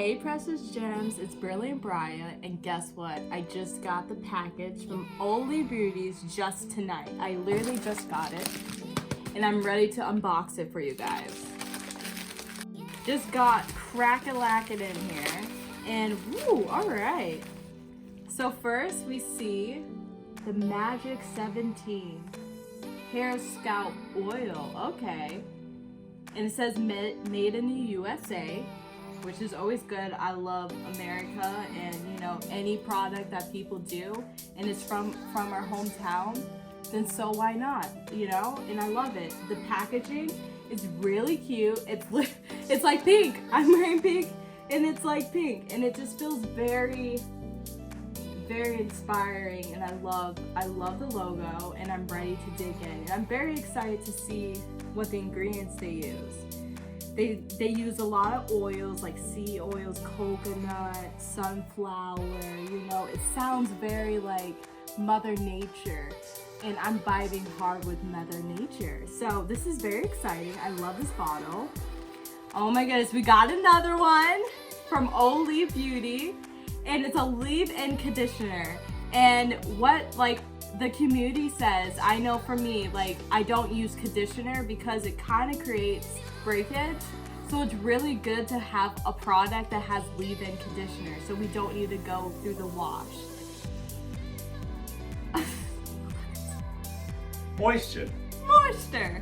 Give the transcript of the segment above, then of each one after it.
Hey Precious Gems, it's Brilliant Brian, and guess what? I just got the package from OOLI Beauties just tonight. I literally just got it, and I'm ready to unbox it for you guys. Just got crack-a-lackin' in here, and woo, alright. So first we see the Magic 17 Hair Scalp Oil, okay. And it says made in the USA, which is always good. I love America and, you know, any product that people do and it's from our hometown, then so why not, you know? And I love it. The packaging is really cute. It's like pink. I'm wearing pink and it's like pink and it just feels very inspiring, and I love the logo, and I'm ready to dig in. And I'm very excited to see what the ingredients they use. They use a lot of oils like sea oils, coconut, sunflower, you know, it sounds very like Mother Nature, and I'm vibing hard with Mother Nature. So this is very exciting. I love this bottle. Oh my goodness, we got another one from OOLI Beauty, and it's a leave-in conditioner. And what like the community says, I know for me, like I don't use conditioner because it kind of creates breakage. So it's really good to have a product that has leave-in conditioner so we don't need to go through the wash. Moisture. Moisture.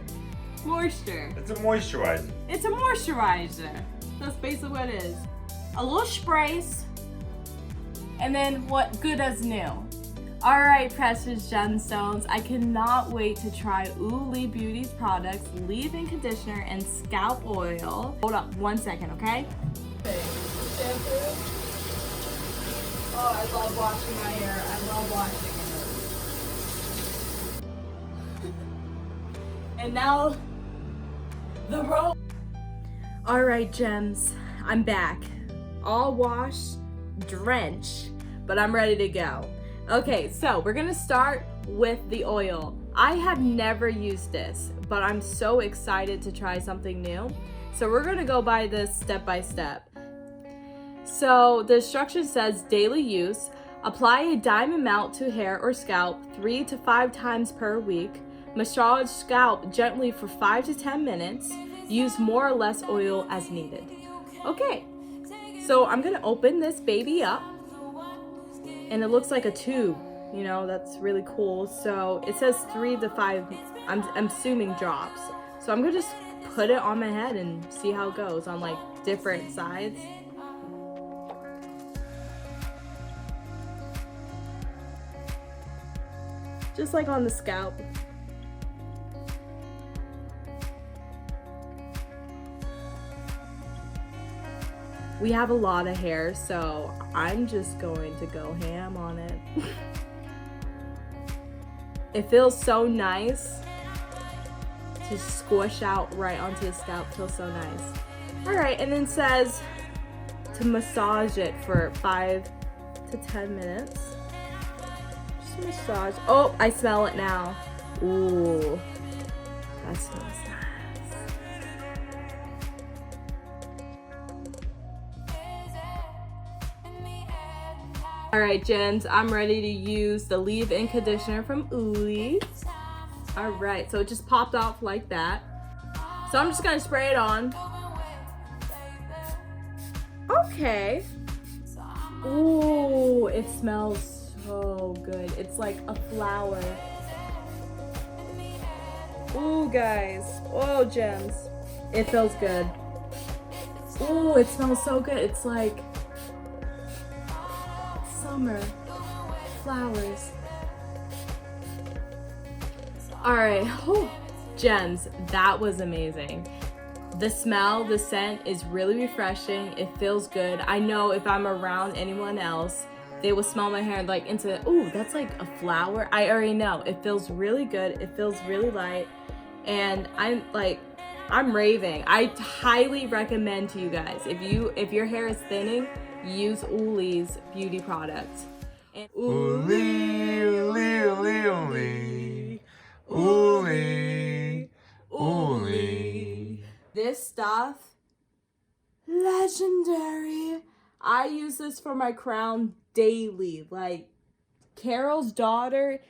It's a moisturizer. It's a moisturizer. That's basically what it is. A little sprays, and then what good as new. Alright, Precious Gemstones, I cannot wait to try OOLI Beauty's products, leave-in conditioner and scalp oil. Hold up 1 second, okay? Shampoo. Oh, I love washing my hair. I love washing it. And now, the rope. Alright, Gems, I'm back. All washed, drenched, but I'm ready to go. Okay, so we're gonna start with the oil. I have never used this, but I'm so excited to try something new. So we're gonna go by this step by step. So the instruction says daily use, apply a dime amount to hair or scalp 3 to 5 times per week, massage scalp gently for 5 to 10 minutes, use more or less oil as needed. Okay, so I'm gonna open this baby up. And it looks like a tube, you know, that's really cool. So it says 3 to 5, I'm assuming drops. So I'm gonna just put it on my head and see how it goes on like different sides. Just like on the scalp. We have a lot of hair, so I'm just going to go ham on it. It feels so nice to squish out right onto the scalp. It feels so nice. All right, and then it says to massage it for 5 to 10 minutes. Just massage. Oh, I smell it now. Ooh, that smells nice. Alright, Gens, I'm ready to use the leave-in conditioner from OOLI. Alright, so it just popped off like that. So I'm just gonna spray it on. Okay. Ooh, it smells so good. It's like a flower. Ooh, guys. Oh, Gems. It feels good. Ooh, it smells so good. It's like summer flowers. All right, Gems, that was amazing. The smell, the scent is really refreshing. It feels good. I know if I'm around anyone else, they will smell my hair like into, ooh, that's like a flower. I already know. It feels really good. It feels really light, and I'm raving. I highly recommend to you guys, if your hair is thinning, use OOLI's beauty products. And OOLI, OOLI, OOLI, OOLI, OOLI. This stuff legendary. I use this for my crown daily. Like, Carol's daughter,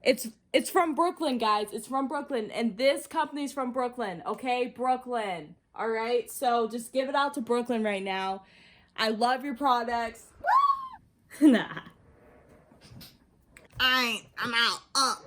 it's from Brooklyn, guys. It's from Brooklyn, and this company's from Brooklyn, okay? Brooklyn. All right? So just give it out to Brooklyn right now. I love your products. Nah. I'm out.